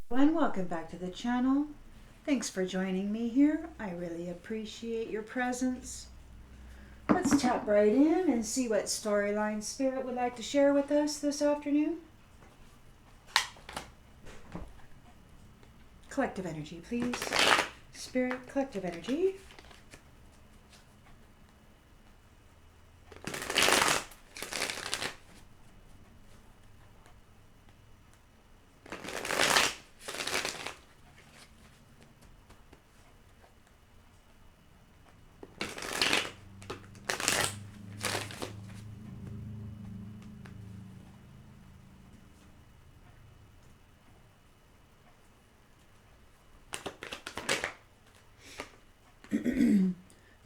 And welcome back to the channel. Thanks for joining me here. I really appreciate your presence. Let's tap right in and see what storyline Spirit would like to share with us this afternoon. Collective energy, please. Spirit, collective energy.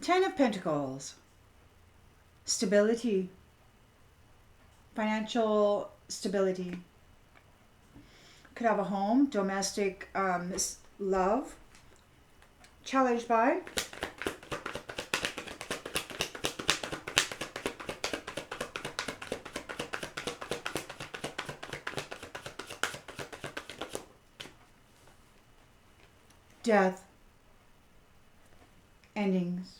Ten of Pentacles. Stability. Financial stability. Could have a home, domestic love. Challenged by death. Endings.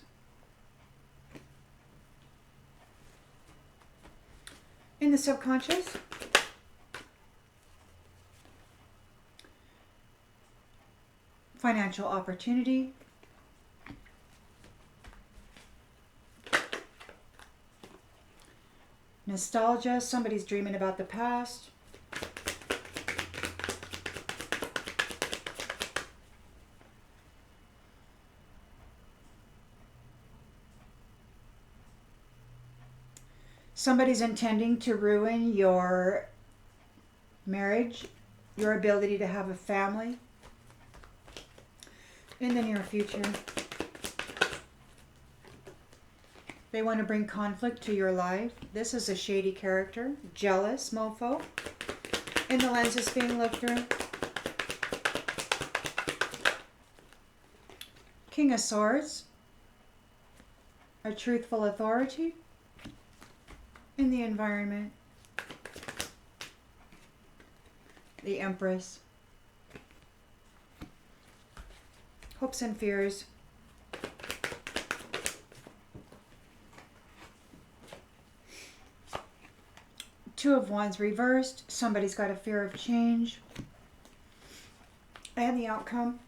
In the subconscious, financial opportunity, nostalgia, somebody's dreaming about the past, somebody's intending to ruin your marriage, your ability to have a family in the near future. They want to bring conflict to your life. This is a shady character, jealous mofo, in the lenses being looked through. King of Swords, a truthful authority in the environment. The Empress, hopes and fears. Two of Wands reversed, somebody's got a fear of change. And the outcome.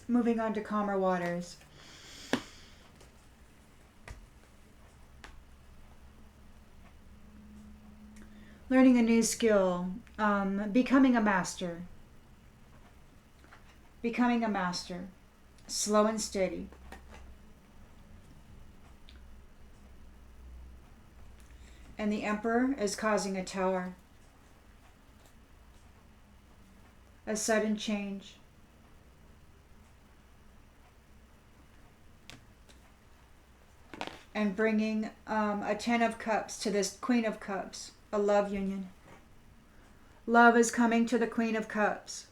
Moving on to calmer waters. Learning a new skill, becoming a master. Becoming a master, slow and steady. And the Emperor is causing a tower. A sudden change. And bringing a Ten of Cups to this Queen of Cups. A love union. Love is coming to the Queen of Cups.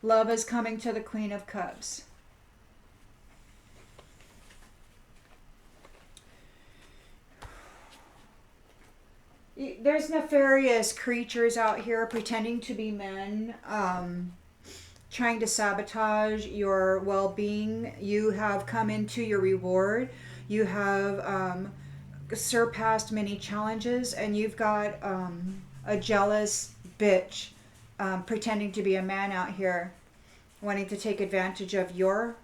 Love is coming to the Queen of Cups. There's nefarious creatures out here pretending to be men, trying to sabotage your well-being. You have come into your reward. You have surpassed many challenges, and you've got a jealous bitch pretending to be a man out here, wanting to take advantage of your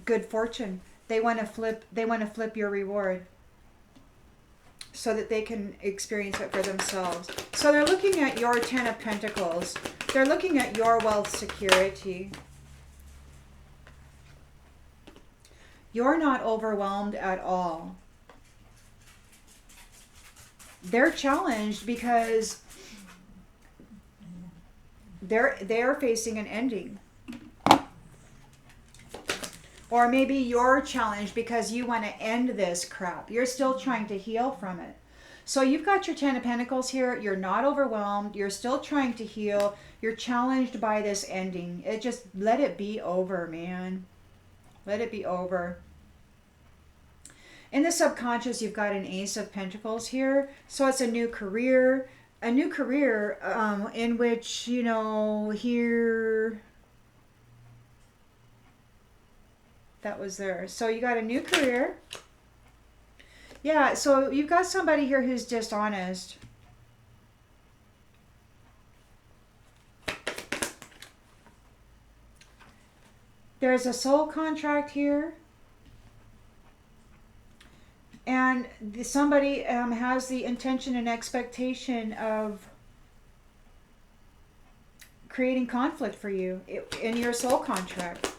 good fortune. They want to flip your reward so that they can experience it for themselves. So they're looking at your Ten of Pentacles. They're looking at your wealth security. You're not overwhelmed at all. They're challenged because they're facing an ending. Or maybe you're challenged because you want to end this crap. You're still trying to heal from it. So you've got your Ten of Pentacles here. You're not overwhelmed. You're still trying to heal. You're challenged by this ending. It just, let it be over, man. Let it be over. In the subconscious, you've got an Ace of Pentacles here. So it's a new career. A new career in which, you know, here... That was there. So you got a new career. Yeah, so you've got somebody here who's dishonest. There's a soul contract here. And somebody has the intention and expectation of creating conflict for you in your soul contract.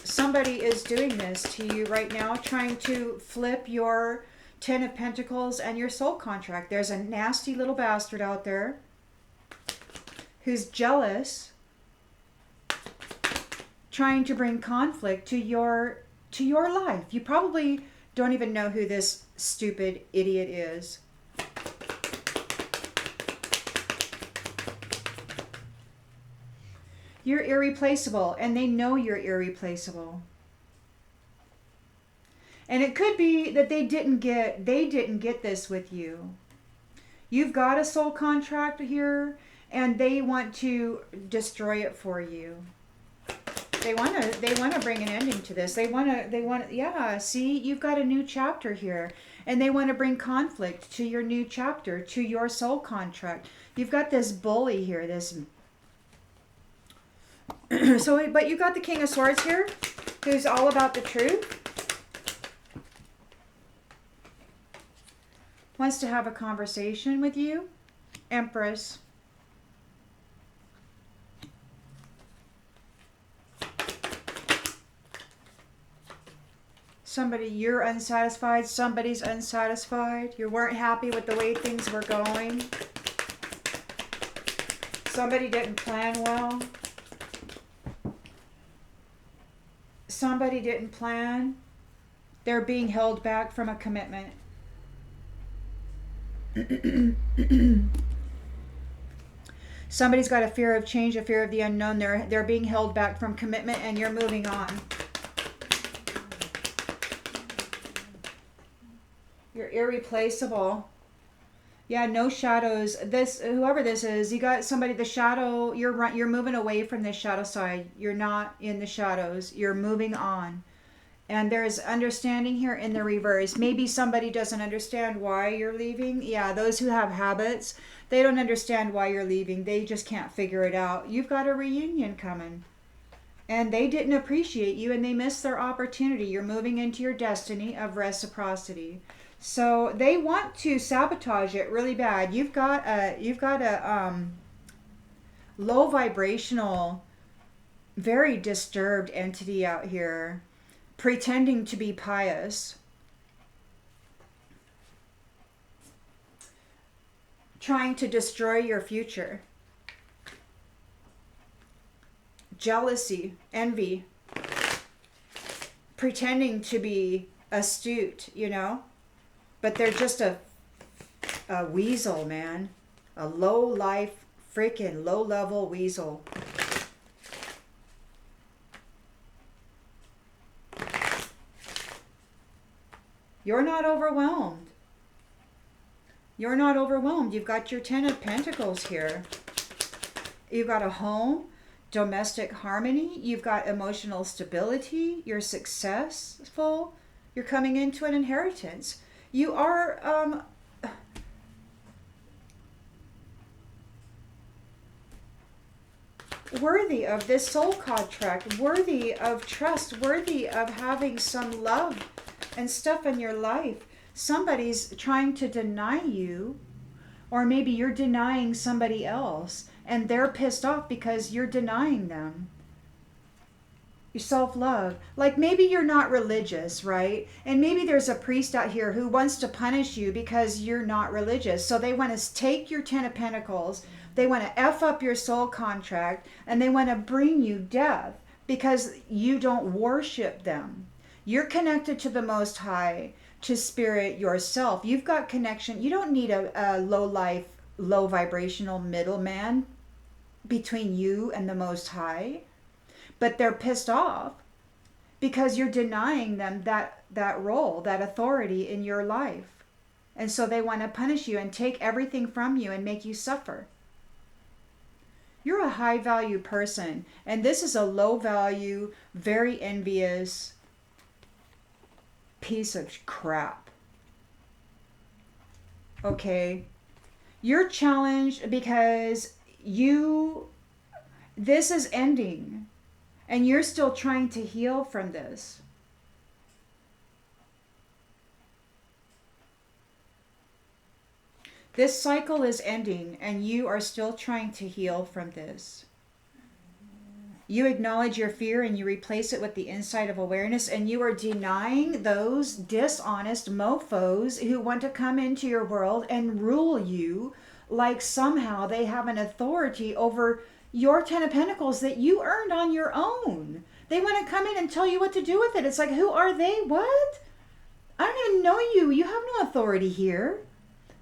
Somebody is doing this to you right now, trying to flip your Ten of Pentacles and your soul contract. There's a nasty little bastard out there who's jealous, trying to bring conflict to your life. You probably don't even know who this stupid idiot is. You're irreplaceable, and they know you're irreplaceable. And it could be that they didn't get this with you. You've got a soul contract here, and they want to destroy it for you. They want to bring an ending to this. They want yeah, see, you've got a new chapter here, and they want to bring conflict to your new chapter, to your soul contract. You've got this bully here, this so, but you got the King of Swords here, who's all about the truth. Wants to have a conversation with you. Empress. Somebody, you're unsatisfied. Somebody's unsatisfied. You weren't happy with the way things were going. Somebody didn't plan well. Somebody didn't plan. They're being held back from a commitment. Somebody's got a fear of change, a fear of the unknown. They're being held back from commitment, and you're moving on. You're irreplaceable. Yeah, no shadows. This, whoever this is, you got somebody, the shadow, you're moving away from the shadow side. You're not in the shadows. You're moving on. And there's understanding here in the reverse. Maybe somebody doesn't understand why you're leaving. Yeah, those who have habits, they don't understand why you're leaving. They just can't figure it out. You've got a reunion coming. And they didn't appreciate you, and they missed their opportunity. You're moving into your destiny of reciprocity. So they want to sabotage it really bad. You've got a low vibrational, very disturbed entity out here, pretending to be pious, trying to destroy your future. Jealousy, envy, pretending to be astute, you know? But they're just a weasel, man. A low-life, freaking low-level weasel. You're not overwhelmed. You're not overwhelmed. You've got your Ten of Pentacles here. You've got a home, domestic harmony. You've got emotional stability. You're successful. You're coming into an inheritance. You are worthy of this soul contract, worthy of trust, worthy of having some love and stuff in your life. Somebody's trying to deny you, or maybe you're denying somebody else, and they're pissed off because you're denying them. Your self-love. Like maybe you're not religious, right? And maybe there's a priest out here who wants to punish you because you're not religious. So they want to take your Ten of Pentacles, they want to F up your soul contract, and they want to bring you death because you don't worship them. You're connected to the Most High, to Spirit yourself. You've got connection. You don't need a low-life, low-vibrational middleman between you and the Most High. But they're pissed off because you're denying them that role, that authority in your life. And so they want to punish you and take everything from you and make you suffer. You're a high value person, and this is a low value, very envious piece of crap. Okay? You're challenged because this is ending, and you're still trying to heal from this. This cycle is ending, and you are still trying to heal from this. You acknowledge your fear and you replace it with the insight of awareness, and you are denying those dishonest mofos who want to come into your world and rule you like somehow they have an authority over your 10 of Pentacles that you earned on your own. They want to come in and tell you what to do with it. It's like, who are they? What? I don't even know you. You have no authority here.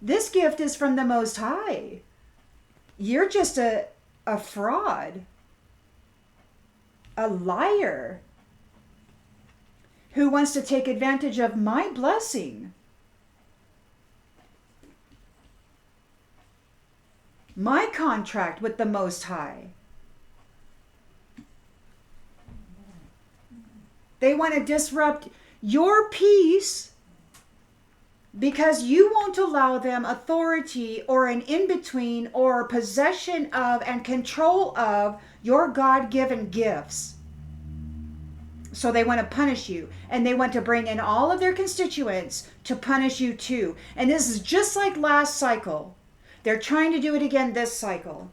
This gift is from the Most High. You're just a fraud, a liar who wants to take advantage of my blessing, my contract with the Most High. They want to disrupt your peace because you won't allow them authority or an in-between or possession of and control of your God-given gifts. So they want to punish you, and they want to bring in all of their constituents to punish you too. And this is just like last cycle. They're trying to do it again this cycle.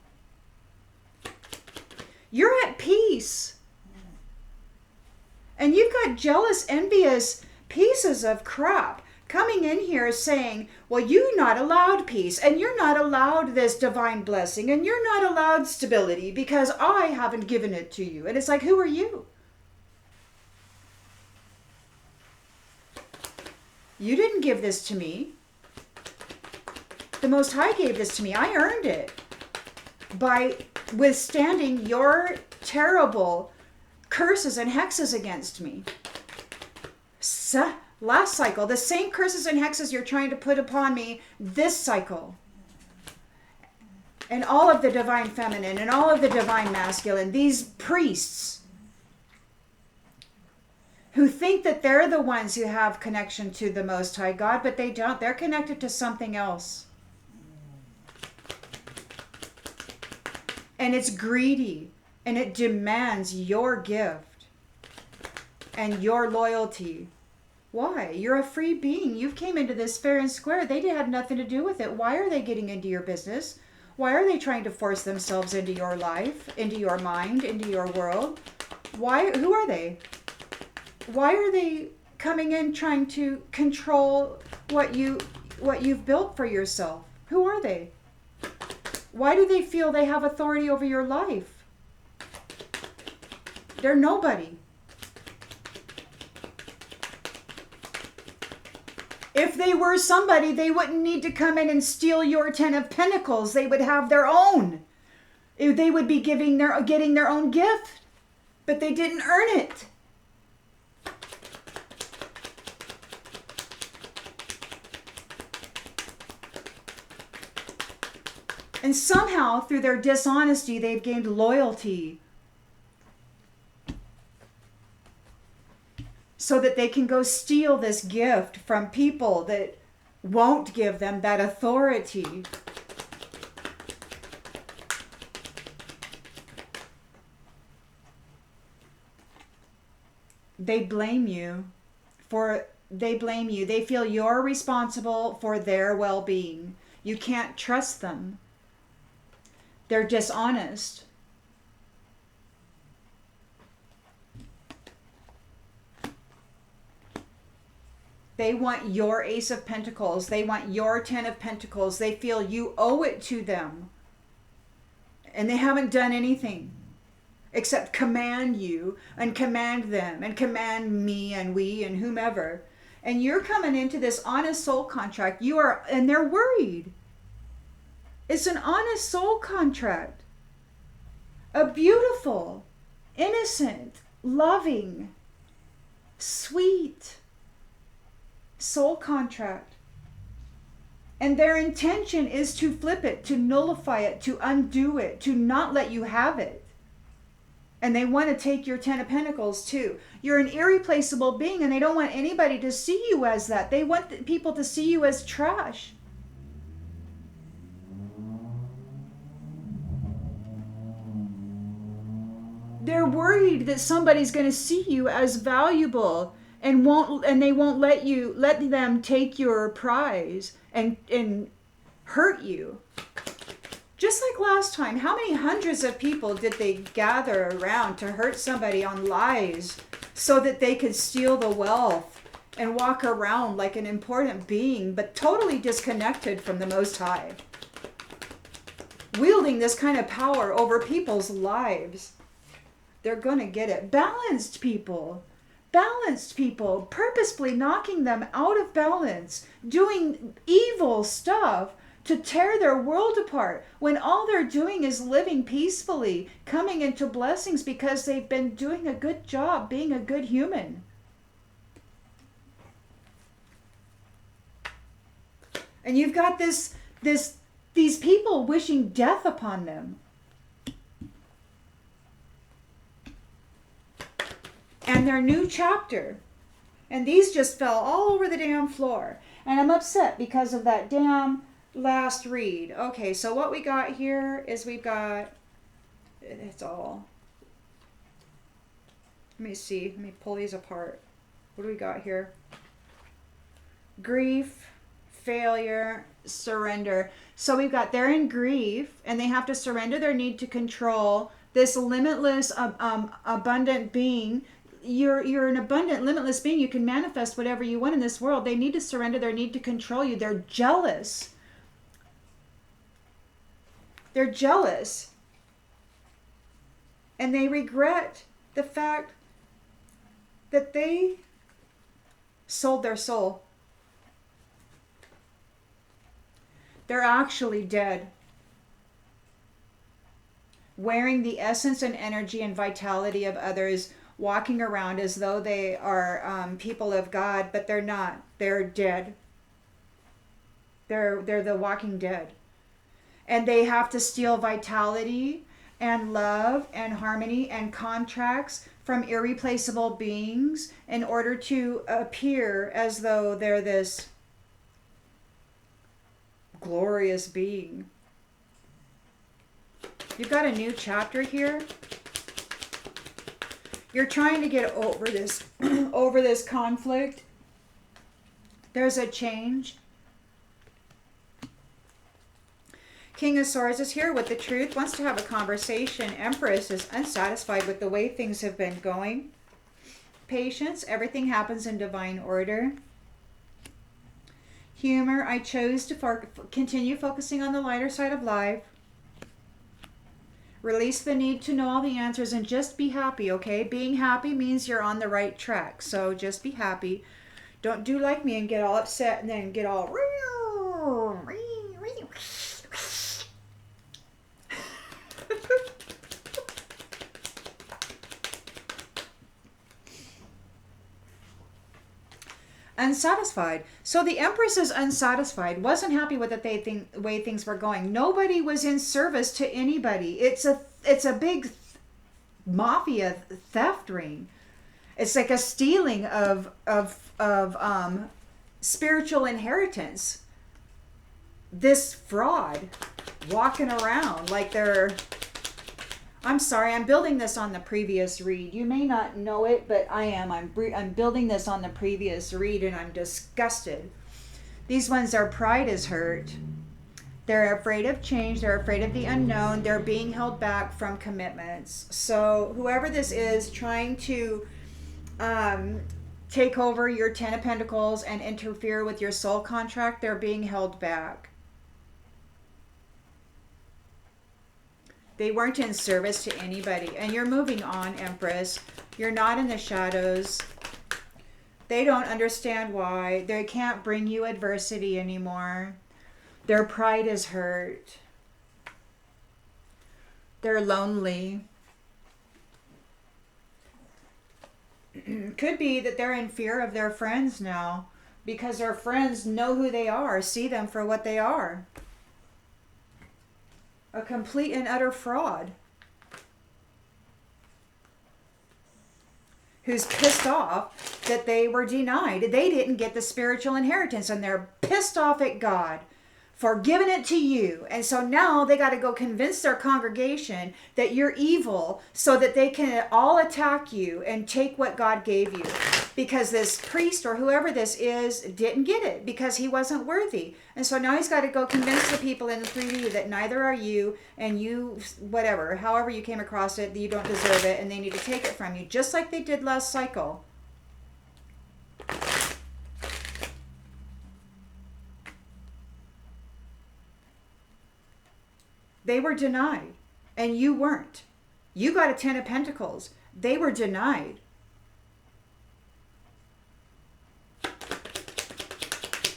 You're at peace. And you've got jealous, envious pieces of crap coming in here saying, well, you're not allowed peace, and you're not allowed this divine blessing, and you're not allowed stability because I haven't given it to you. And it's like, who are you? You didn't give this to me. The Most High gave this to me. I earned it by withstanding your terrible curses and hexes against me. Last cycle, the same curses and hexes you're trying to put upon me this cycle. And all of the divine feminine and all of the divine masculine, these priests who think that they're the ones who have connection to the Most High God, but they don't. They're connected to something else. And it's greedy, and it demands your gift and your loyalty. Why? You're a free being. You came into this fair and square. They had nothing to do with it. Why are they getting into your business? Why are they trying to force themselves into your life, into your mind, into your world? Why? Who are they? Why are they coming in trying to control what you've built for yourself? Who are they? Why do they feel they have authority over your life? They're nobody. If they were somebody, they wouldn't need to come in and steal your 10 of Pentacles. They would have their own. They would be getting their own gift, but they didn't earn it. And somehow, through their dishonesty, they've gained loyalty so that they can go steal this gift from people that won't give them that authority. They blame you. They feel you're responsible for their well-being. You can't trust them. They're dishonest. They want your Ace of Pentacles. They want your 10 of Pentacles. They feel you owe it to them. And they haven't done anything except command you and command them and command me and we and whomever. And you're coming into this honest soul contract. And they're worried. It's an honest soul contract. A beautiful, innocent, loving, Sweet. Soul contract. And their intention is to flip it, to nullify it, to undo it, to not let you have it. And they want to take your 10 of Pentacles too. You're an irreplaceable being, and they don't want anybody to see you as that. They want people to see you as trash. They're worried that somebody's going to see you as valuable and they won't let them take your prize and hurt you. Just like last time, how many hundreds of people did they gather around to hurt somebody on lies so that they could steal the wealth and walk around like an important being, but totally disconnected from the Most High, wielding this kind of power over people's lives? They're going to get it. Balanced people, purposefully knocking them out of balance, doing evil stuff to tear their world apart, when all they're doing is living peacefully, coming into blessings because they've been doing a good job being a good human. And you've got these people wishing death upon them. And their new chapter. And these just fell all over the damn floor. And I'm upset because of that damn last read. Okay, so what we got here is we've got, it's all, let me see, let me pull these apart. What do we got here? Grief, failure, surrender. So we've got, they're in grief and they have to surrender their need to control this limitless, abundant being. You're an abundant, limitless being. You can manifest whatever you want in this world. They need to surrender their need to control you. They're jealous. They're jealous. And they regret the fact that they sold their soul. They're actually dead. Wearing the essence and energy and vitality of others, walking around as though they are people of God, but they're not. They're dead. They're the walking dead. And they have to steal vitality and love and harmony and contracts from irreplaceable beings in order to appear as though they're this glorious being. You've got a new chapter here. You're trying to get over this over this conflict. There's a change. King of Swords is here with the truth, wants to have a conversation. Empress is unsatisfied with the way things have been going. Patience, everything happens in divine order. Humor, I chose to continue focusing on the lighter side of life. Release the need to know all the answers and just be happy, okay? Being happy means you're on the right track, so just be happy. Don't do like me and get all upset and then get all... Unsatisfied. So the Empress is unsatisfied, wasn't happy with the way things were going. Nobody was in service to anybody. It's a big mafia theft ring. It's like a stealing of spiritual inheritance. This fraud walking around like they're... I'm sorry, I'm building this on the previous read. You may not know it, but I am. I'm building this on the previous read, and I'm disgusted. These ones, their pride is hurt. They're afraid of change. They're afraid of the unknown. They're being held back from commitments. So whoever this is trying to take over your 10 of Pentacles and interfere with your soul contract, they're being held back. They weren't in service to anybody. And you're moving on, Empress. You're not in the shadows. They don't understand why. They can't bring you adversity anymore. Their pride is hurt. They're lonely. Could be that they're in fear of their friends now because their friends know who they are, see them for what they are. A complete and utter fraud. Who's pissed off that they were denied. They didn't get the spiritual inheritance, and they're pissed off at God for giving it to you. And so now they got to go convince their congregation that you're evil so that they can all attack you and take what God gave you. Because this priest or whoever this is didn't get it because he wasn't worthy. And so now he's got to go convince the people in the 3D that neither are you, and you, whatever, however you came across it, that you don't deserve it and they need to take it from you. Just like they did last cycle. They were denied, and you weren't. You got a 10 of Pentacles. They were denied.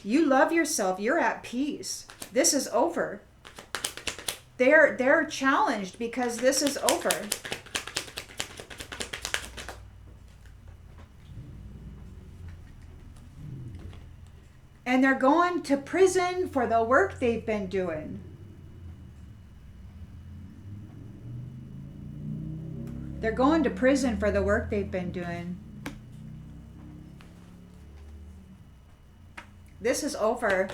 You love yourself. You're at peace. This is over. They're challenged because this is over. And they're going to prison for the work they've been doing. They're going to prison for the work they've been doing. This is over.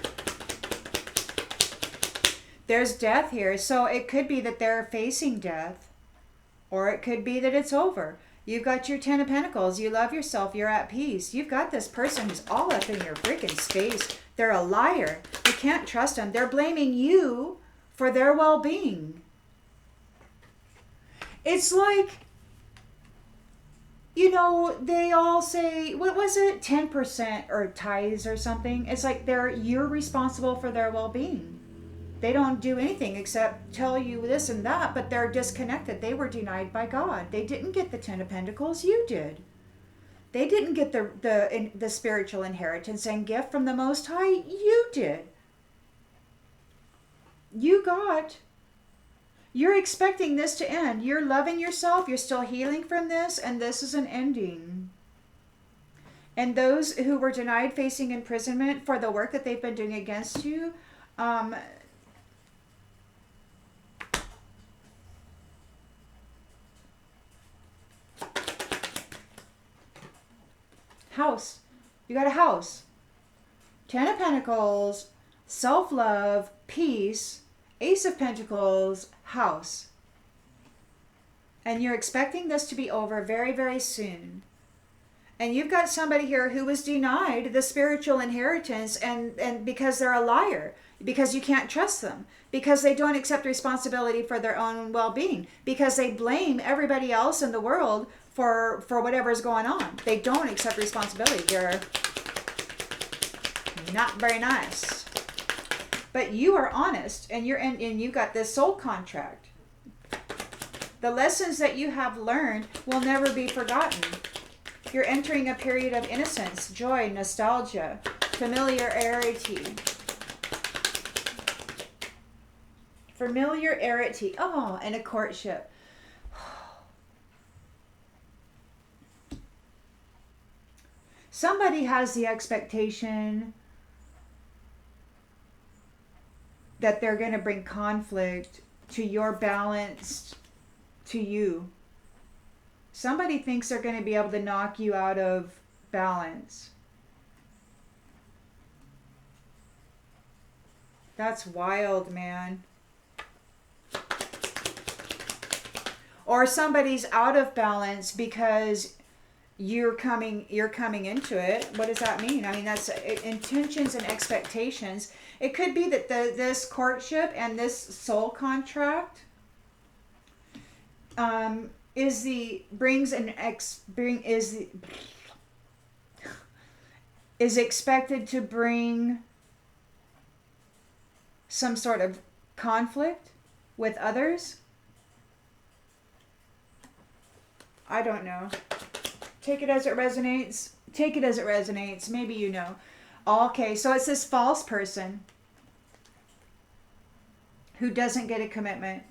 There's death here. So it could be that they're facing death. Or it could be that it's over. You've got your 10 of Pentacles. You love yourself. You're at peace. You've got this person who's all up in your freaking space. They're a liar. You can't trust them. They're blaming you for their well-being. It's like, you know, they all say, what was it? 10% or tithes or something. It's like you're responsible for their well-being. They don't do anything except tell you this and that, but they're disconnected. They were denied by God. They didn't get the 10 of Pentacles. You did. They didn't get the spiritual inheritance and gift from the Most High. You did. You're expecting this to end. You're loving yourself. You're still healing from this, and this is an ending. And those who were denied facing imprisonment for the work that they've been doing against you, house. You got a house. 10 of Pentacles, self-love, peace, Ace of Pentacles, house. And you're expecting this to be over very, very soon. And you've got somebody here who was denied the spiritual inheritance and because they're a liar, because you can't trust them, because they don't accept responsibility for their own well-being, because they blame everybody else in the world for whatever's going on. They don't accept responsibility. They're not very nice. But you are honest, and you've got this soul contract. The lessons that you have learned will never be forgotten. You're entering a period of innocence, joy, nostalgia, familiarity. Familiarity. Oh, and a courtship. Somebody has the expectation that they're going to bring conflict to your balance, to you. Somebody thinks they're going to be able to knock you out of balance. That's wild, man. Or somebody's out of balance because you're coming into it. What does that mean? I mean, that's intentions and expectations. It could be that this courtship and this soul contract is expected to bring some sort of conflict with others. I don't know. Take it as it resonates. Take it as it resonates. Maybe you know. Okay, so it's this false person who doesn't get a commitment.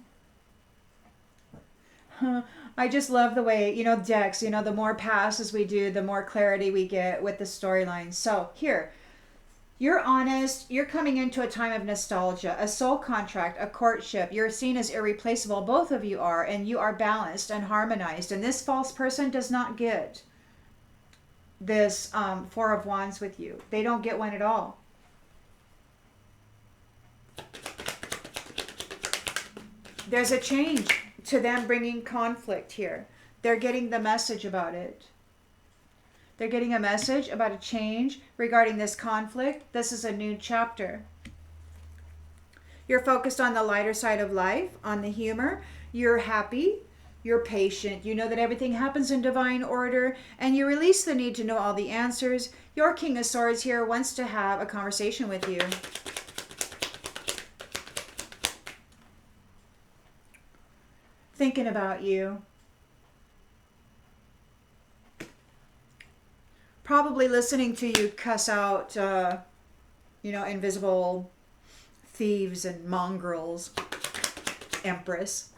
I just love the way, decks, the more passes we do, the more clarity we get with the storyline. So here, you're honest, you're coming into a time of nostalgia, a soul contract, a courtship. You're seen as irreplaceable, both of you are, and you are balanced and harmonized. And this false person does not get this Four of Wands with you. They don't get one at all. There's a change to them bringing conflict here. They're getting the message about it. They're getting a message about a change regarding this conflict. This is a new chapter. You're focused on the lighter side of life, on the humor. You're happy. You're patient. You know that everything happens in divine order, and you release the need to know all the answers. Your King of Swords here wants to have a conversation with you. Thinking about you. Probably listening to you cuss out, invisible thieves and mongrels. Empress.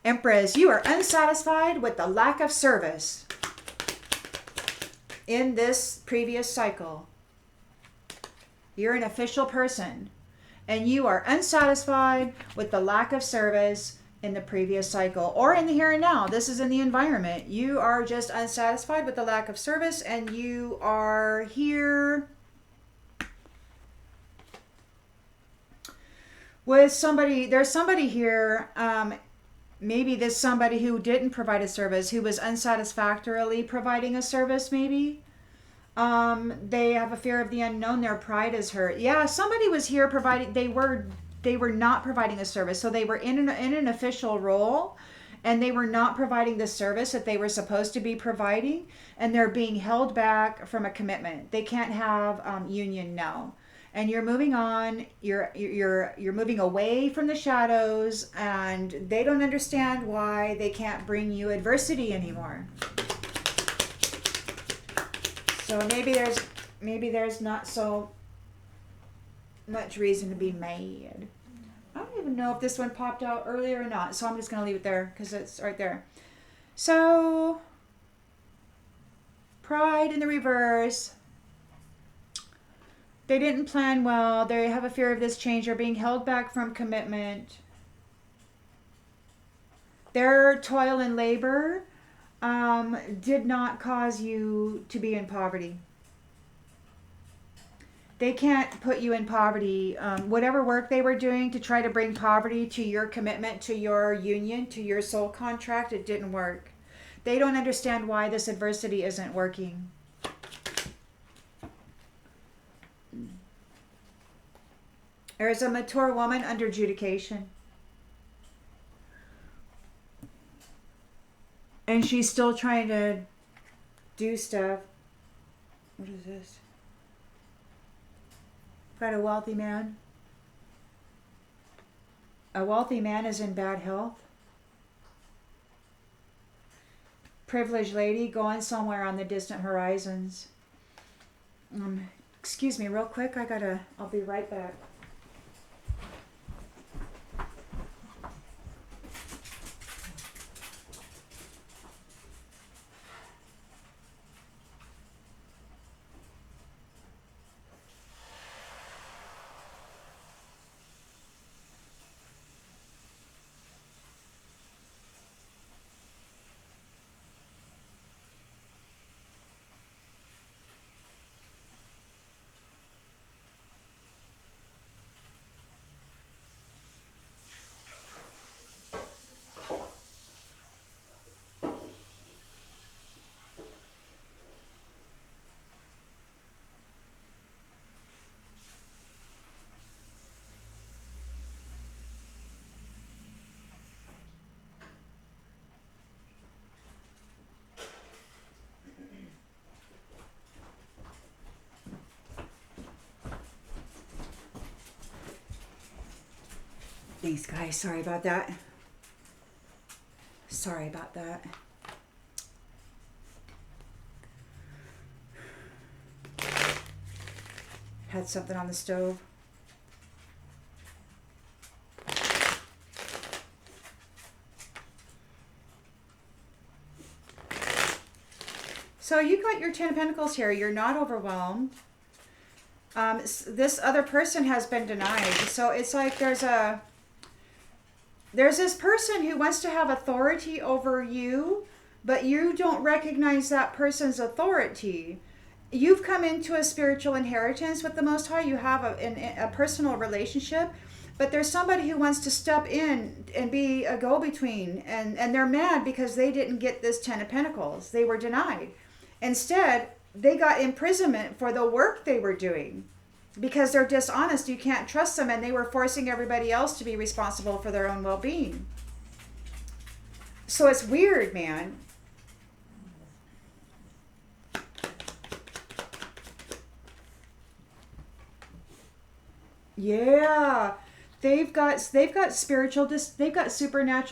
Empress, you are unsatisfied with the lack of service in this previous cycle. You're an official person, and you are unsatisfied with the lack of service in the previous cycle or in the here and now. This is in the environment. You are just unsatisfied with the lack of service, and you are here with somebody. There's somebody here, maybe there's somebody who didn't provide a service, who was unsatisfactorily providing a service, maybe. They have a fear of the unknown. Their pride is hurt. Yeah, somebody was here providing, they were not providing a service. So they were in an official role, and they were not providing the service that they were supposed to be providing, and they're being held back from a commitment. They can't have union now. And you're moving on. You're moving away from the shadows, and they don't understand why they can't bring you adversity anymore. So maybe there's not so much reason to be mad. I don't even know if this one popped out earlier or not, so I'm just going to leave it there because it's right there. So, pride in the reverse. They didn't plan well. They have a fear of this change. They're being held back from commitment. Their toil and labor did not cause you to be in poverty. They can't put you in poverty. Whatever work they were doing to try to bring poverty to your commitment, to your union, to your soul contract, it didn't work. They don't understand why this adversity isn't working. There is a mature woman under adjudication. And she's still trying to do stuff. What is this? Got a wealthy man. A wealthy man is in bad health. Privileged lady going somewhere on the distant horizons. Excuse me real quick. I'll be right back. Thanks, guys. Sorry about that. Had something on the stove. you got your 10 of Pentacles here. You're not overwhelmed. This other person has been denied. So it's like there's this person who wants to have authority over you, but you don't recognize that person's authority. You've come into a spiritual inheritance with the Most High. You have a personal relationship, but there's somebody who wants to step in and be a go-between, and they're mad because they didn't get this 10 of Pentacles. They were denied. Instead, they got imprisonment for the work they were doing because they're dishonest. You can't trust them, and they were forcing everybody else to be responsible for their own well-being. So it's weird, man. Yeah, they've got supernatural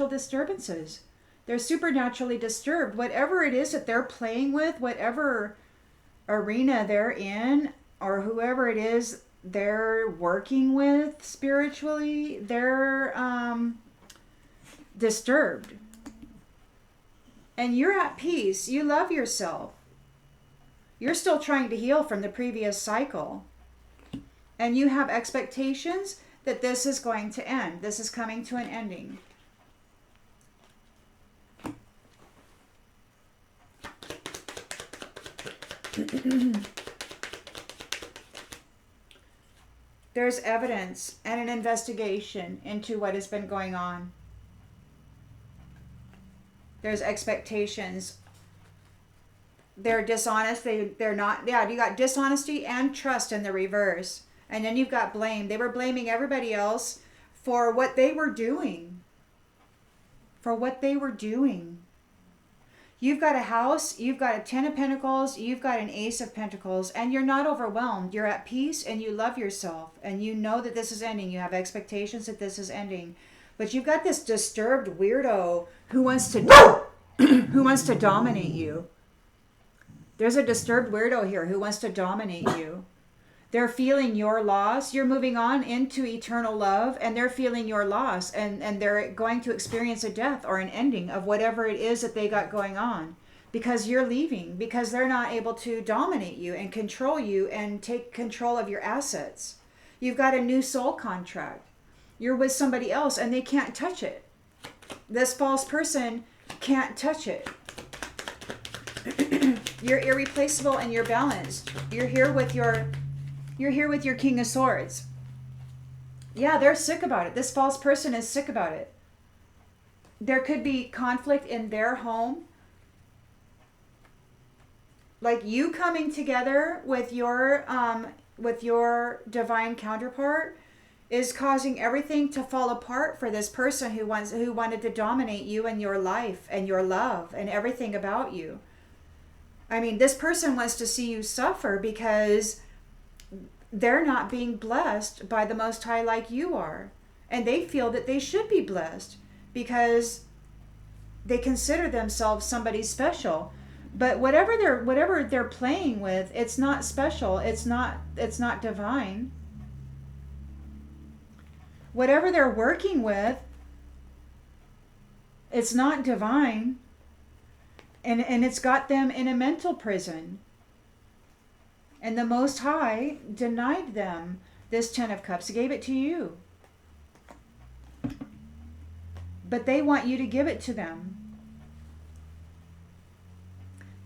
disturbances. They're supernaturally disturbed. Whatever it is that they're playing with, whatever arena they're in, or whoever it is they're working with spiritually, they're disturbed. And you're at peace. You love yourself. You're still trying to heal from the previous cycle. And you have expectations that this is going to end. This is coming to an ending. There's evidence and an investigation into what has been going on. There's expectations. They're dishonest. They're not. Yeah, you got dishonesty and trust in the reverse. And then you've got blame. They were blaming everybody else for what they were doing. For what they were doing. You've got a house, you've got a 10 of Pentacles, you've got an Ace of Pentacles, and you're not overwhelmed. You're at peace and you love yourself. And you know that this is ending. You have expectations that this is ending. But you've got this disturbed weirdo who wants to dominate you. There's a disturbed weirdo here who wants to dominate you. They're feeling your loss. You're moving on into eternal love, and they're feeling your loss, and they're going to experience a death or an ending of whatever it is that they got going on because you're leaving, because they're not able to dominate you and control you and take control of your assets. You've got a new soul contract. You're with somebody else, and they can't touch it. This false person can't touch it. You're irreplaceable and you're balanced. You're here with your King of Swords. Yeah, they're sick about it. This false person is sick about it. There could be conflict in their home. Like you coming together with your divine counterpart is causing everything to fall apart for this person who wanted to dominate you and your life and your love and everything about you. I mean, this person wants to see you suffer because they're not being blessed by the Most High like you are. And they feel that they should be blessed because they consider themselves somebody special. But whatever they're playing with, it's not special. It's not divine. Whatever they're working with, it's not divine. And it's got them in a mental prison. And the Most High denied them this 10 of Cups. He gave it to you. But they want you to give it to them.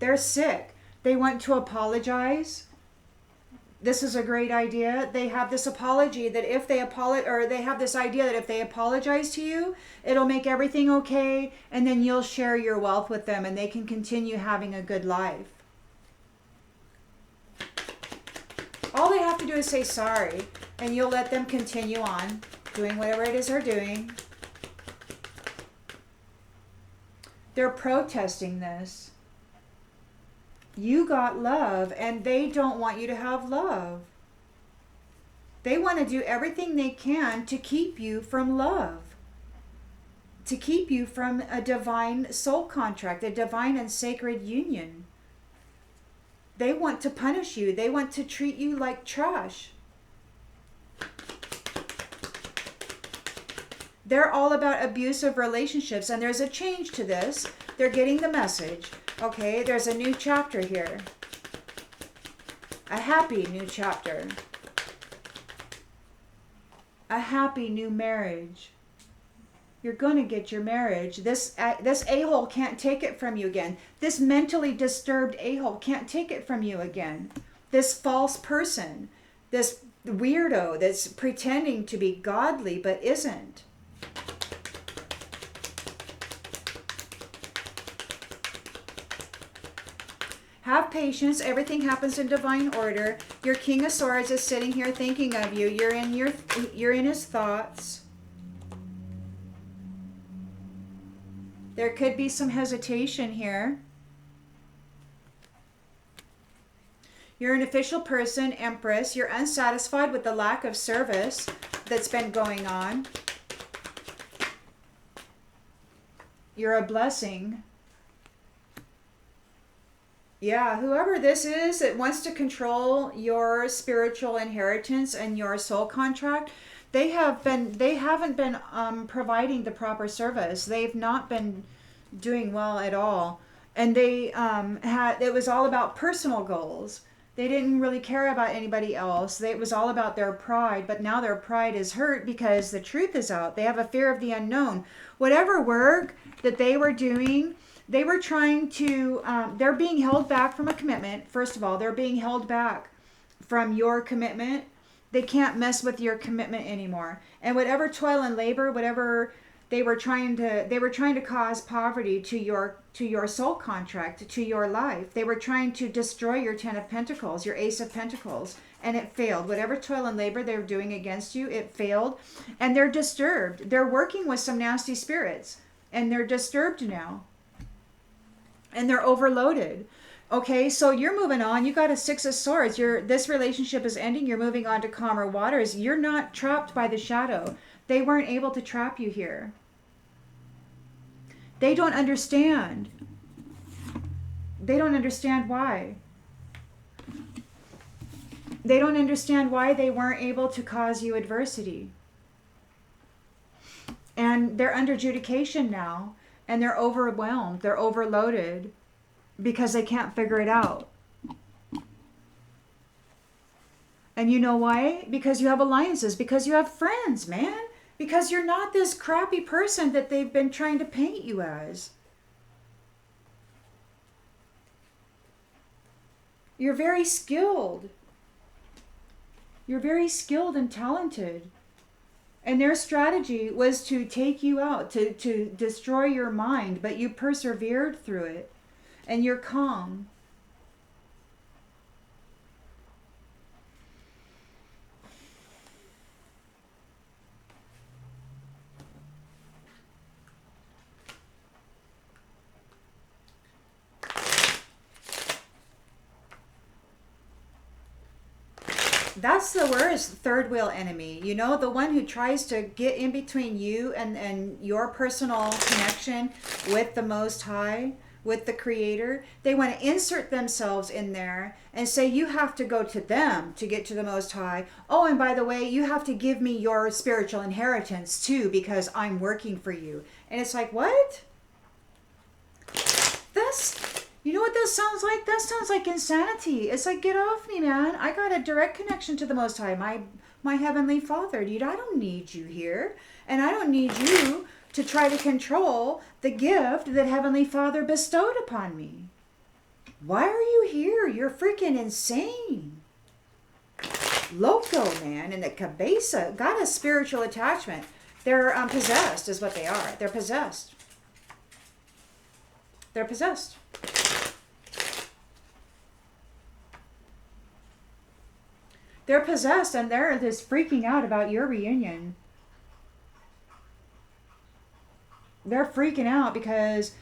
They're sick. They want to apologize. This is a great idea. They have this apology that if they they have this idea that if they apologize to you, it'll make everything okay, and then you'll share your wealth with them and they can continue having a good life. All they have to do is say sorry, and you'll let them continue on doing whatever it is they're doing. They're protesting this. You got love, and they don't want you to have love. They want to do everything they can to keep you from love, to keep you from a divine soul contract, a divine and sacred union. They want to punish you. They want to treat you like trash. They're all about abusive relationships, and there's a change to this. They're getting the message. Okay, there's a new chapter here. A happy new chapter. A happy new marriage. You're going to get your marriage. This a-hole can't take it from you again. This mentally disturbed a-hole can't take it from you again. This false person, this weirdo that's pretending to be godly but isn't. Have patience. Everything happens in divine order. Your King of Swords is sitting here thinking of you. You're in his thoughts. There could be some hesitation here. You're an official person, Empress. You're unsatisfied with the lack of service that's been going on. You're a blessing. Yeah, whoever this is that wants to control your spiritual inheritance and your soul contract, they haven't been providing the proper service. They've not been doing well at all, and it was all about personal goals. They didn't really care about anybody else. It was all about their pride, but now their pride is hurt because the truth is out. They have a fear of the unknown. Whatever work that they were doing, they were trying to, they're being held back from a commitment. First of all, they're being held back from your commitment. They can't mess with your commitment anymore. And whatever toil and labor, whatever they were trying to cause poverty to your soul contract, to your life. They were trying to destroy your 10 of Pentacles, your Ace of Pentacles, and it failed. Whatever toil and labor they were doing against you, it failed. And they're disturbed. They're working with some nasty spirits, and they're disturbed now. And they're overloaded. Okay, so you're moving on. You got a Six of Swords. This relationship is ending. You're moving on to calmer waters. You're not trapped by the shadow. They weren't able to trap you here. They don't understand. They don't understand why. They don't understand why they weren't able to cause you adversity. And they're under adjudication now. And they're overwhelmed. They're overloaded because they can't figure it out. And you know why? Because you have alliances. Because you have friends, man. Because you're not this crappy person that they've been trying to paint you as. You're very skilled. You're very skilled and talented. And their strategy was to take you out, to destroy your mind, but you persevered through it. And you're calm. That's the worst third wheel enemy. You know, the one who tries to get in between you and your personal connection with the Most High, with the Creator. They want to insert themselves in there and say, you have to go to them to get to the Most High. Oh, and by the way, you have to give me your spiritual inheritance too because I'm working for you. And it's like, what? You know what that sounds like? That sounds like insanity. It's like, get off me, man. I got a direct connection to the Most High, my Heavenly Father. Dude, I don't need you here. And I don't need you to try to control the gift that Heavenly Father bestowed upon me. Why are you here? You're freaking insane. Loco, man, and the cabeza got a spiritual attachment. They're possessed is what they are. They're possessed. They're possessed. They're possessed and they're just freaking out about your reunion. They're freaking out because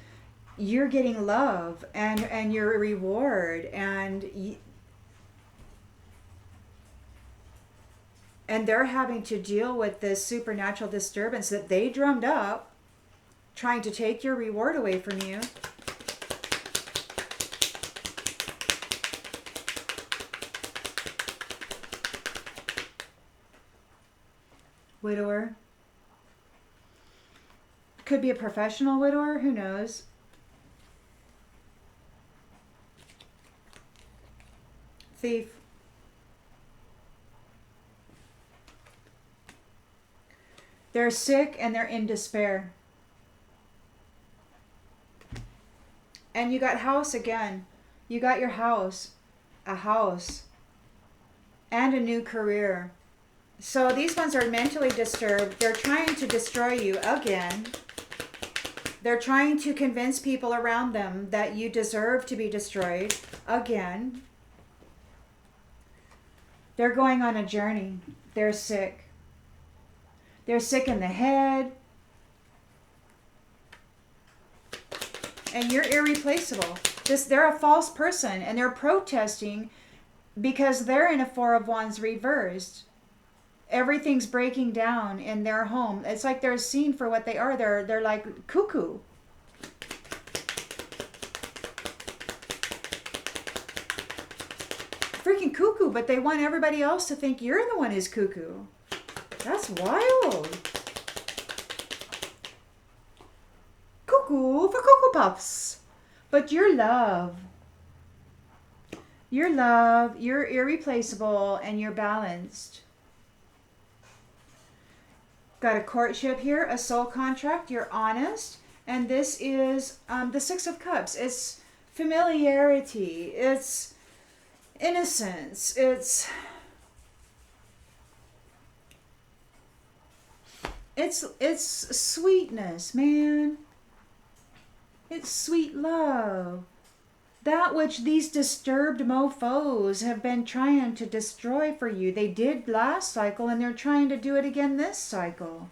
you're getting love and your reward and they're having to deal with this supernatural disturbance that they drummed up, trying to take your reward away from you. Widower. Could be a professional widower, who knows? Thief. They're sick and they're in despair. And you got house again. You got your house. A house. And a new career. So these ones are mentally disturbed. They're trying to destroy you again. They're trying to convince people around them that you deserve to be destroyed again. They're going on a journey. They're sick. They're sick in the head. And you're irreplaceable. They're a false person, and they're protesting because they're in a Four of Wands reversed. Everything's breaking down in their home. It's like they're seen for what they are. They're like cuckoo. Freaking cuckoo, but they want everybody else to think you're the one who's cuckoo. That's wild. Cuckoo for Cocoa Puffs. But you're love. You're love, you're irreplaceable, and you're balanced. Got a courtship here, a soul contract, you're honest. And this is the Six of Cups. It's familiarity. It's innocence. It's sweetness, man. It's sweet love. That which these disturbed mofos have been trying to destroy for you. They did last cycle and they're trying to do it again this cycle.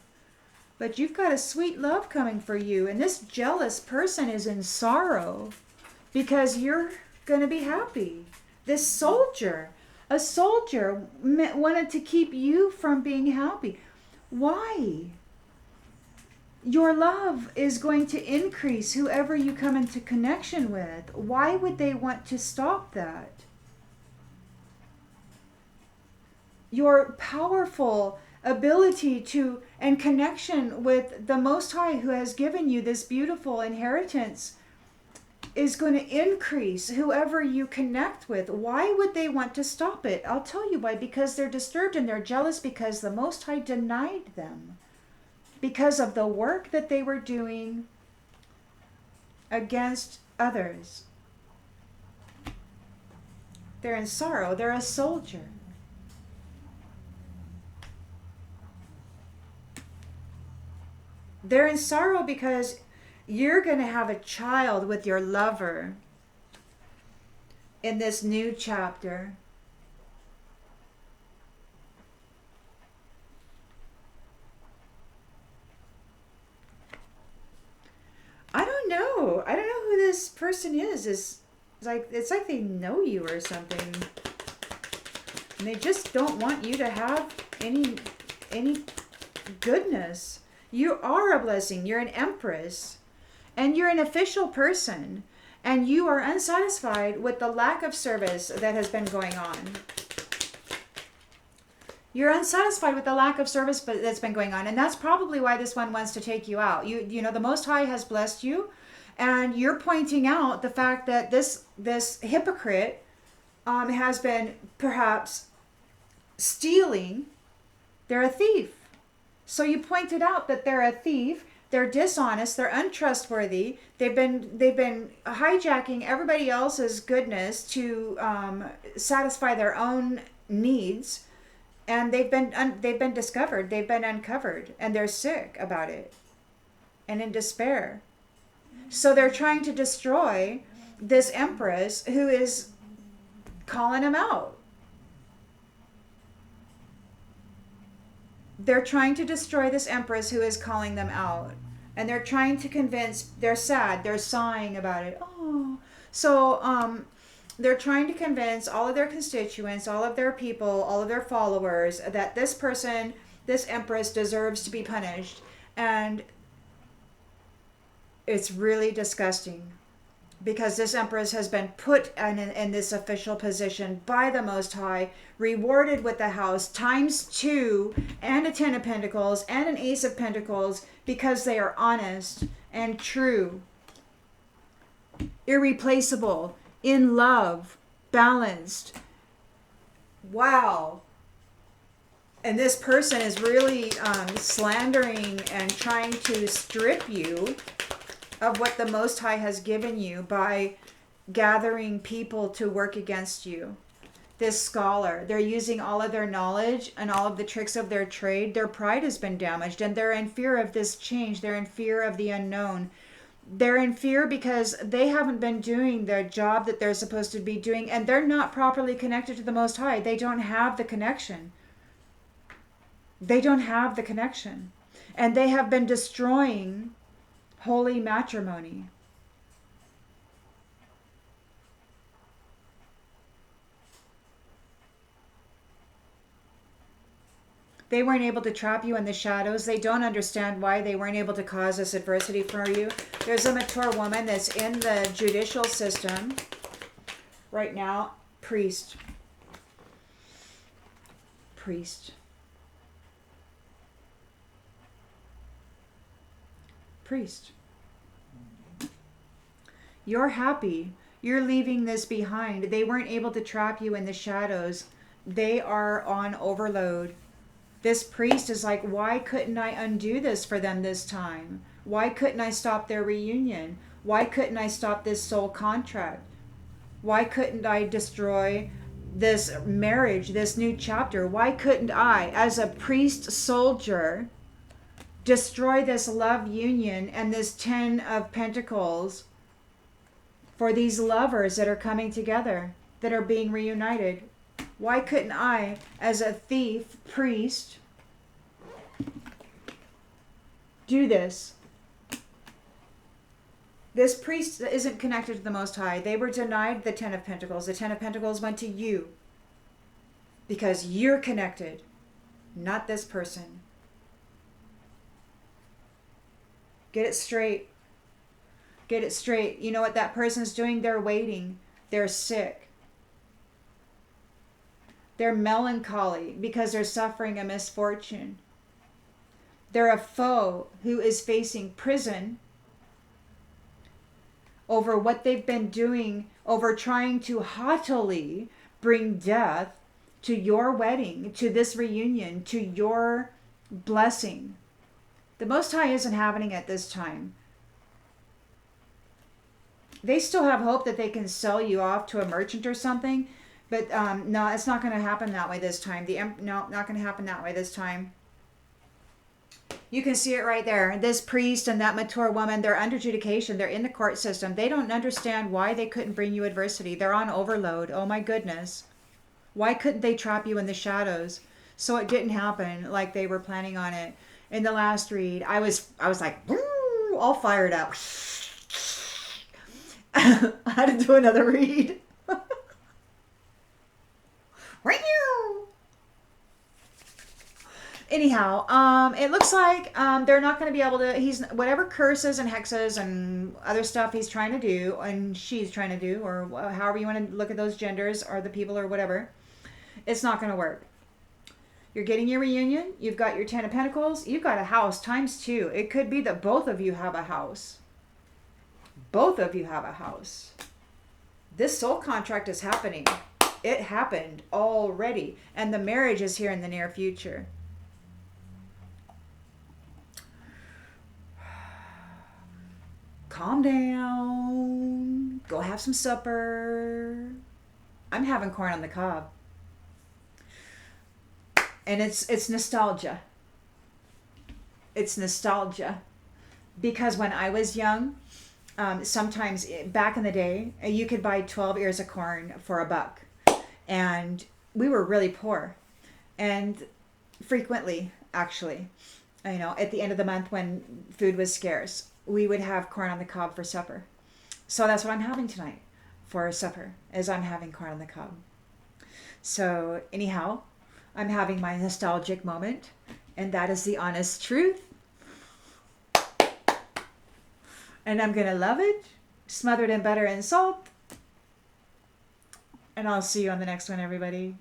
But you've got a sweet love coming for you. And this jealous person is in sorrow because you're going to be happy. This soldier, a soldier wanted to keep you from being happy. Why? Your love is going to increase whoever you come into connection with. Why would they want to stop that? Your powerful ability to and connection with the Most High, who has given you this beautiful inheritance, is going to increase whoever you connect with. Why would they want to stop it? I'll tell you why. Because they're disturbed and they're jealous because the Most High denied them. Because of the work that they were doing against others. They're in sorrow. They're a soldier. They're in sorrow because you're going to have a child with your lover in this new chapter. I don't know. I don't know who this person is. It's like they know you or something. And they just don't want you to have any goodness. You are a blessing. You're an empress. And you're an official person. And you are unsatisfied with the lack of service that has been going on. You're unsatisfied with the lack of service that's been going on. And that's probably why this one wants to take you out. You know, the Most High has blessed you. And you're pointing out the fact that this hypocrite has been perhaps stealing. They're a thief. So you pointed out that they're a thief. They're dishonest. They're untrustworthy. They've been hijacking everybody else's goodness to satisfy their own needs. And they've been discovered. They've been uncovered, and they're sick about it, and in despair. So they're trying to destroy this empress who is calling them out. They're trying to destroy this empress who is calling them out, and they're trying to convince. They're sad. They're sighing about it. Oh, so they're trying to convince all of their constituents, all of their people, all of their followers that this person, this empress, deserves to be punished. And it's really disgusting because this empress has been put in this official position by the Most High, rewarded with the house ×2 and a 10 of Pentacles and an Ace of Pentacles because they are honest and true, irreplaceable, in love, balanced, Wow. And this person is really slandering and trying to strip you of what the Most High has given you by gathering people to work against you. This scholar, they're using all of their knowledge and all of the tricks of their trade. Their pride has been damaged and they're in fear of this change. They're in fear of the unknown. They're in fear because they haven't been doing their job that they're supposed to be doing, and they're not properly connected to the Most High. They don't have the connection. They don't have the connection. And they have been destroying holy matrimony. They weren't able to trap you in the shadows. They don't understand why they weren't able to cause this adversity for you. There's a mature woman that's in the judicial system right now. Priest. Priest. Priest. You're happy. You're leaving this behind. They weren't able to trap you in the shadows. They are on overload. This priest is like, why couldn't I undo this for them this time? Why couldn't I stop their reunion? Why couldn't I stop this soul contract? Why couldn't I destroy this marriage, this new chapter? Why couldn't I, as a priest soldier, destroy this love union and this 10 of Pentacles for these lovers that are coming together, that are being reunited? Why couldn't I, as a thief priest, do this? This priest isn't connected to the Most High. They were denied the 10 of Pentacles. The 10 of Pentacles went to you because you're connected, not this person. Get it straight. Get it straight. You know what that person's doing? They're waiting. They're sick. They're melancholy because they're suffering a misfortune. They're a foe who is facing prison over what they've been doing, over trying to haughtily bring death to your wedding, to this reunion, to your blessing. The Most High isn't happening at this time. They still have hope that they can sell you off to a merchant or something. But no, it's not going to happen that way this time. No, not going to happen that way this time. You can see it right there. This priest and that mature woman, they're under adjudication. They're in the court system. They don't understand why they couldn't bring you adversity. They're on overload. Oh my goodness. Why couldn't they trap you in the shadows? So it didn't happen like they were planning on it. In the last read, I was like, all fired up. I had to do another read. Anyhow, it looks like they're not going to be able to. He's whatever curses and hexes and other stuff he's trying to do, and she's trying to do, or however you want to look at those genders or the people or whatever. It's not going to work. You're getting your reunion. You've got your 10 of Pentacles. You've got a house times 2. It could be that both of you have a house. Both of you have a house. This soul contract is happening. It happened already. And the marriage is here in the near future. Calm down. Go have some supper. I'm having corn on the cob. And it's nostalgia. It's nostalgia. Because when I was young, sometimes back in the day, you could buy 12 ears of corn for $1. And we were really poor. And frequently, actually, at the end of the month when food was scarce, we would have corn on the cob for supper. So that's what I'm having tonight for supper, is I'm having corn on the cob. So anyhow, I'm having my nostalgic moment, and that is the honest truth. And I'm going to love it, smothered in butter and salt. And I'll see you on the next one, everybody.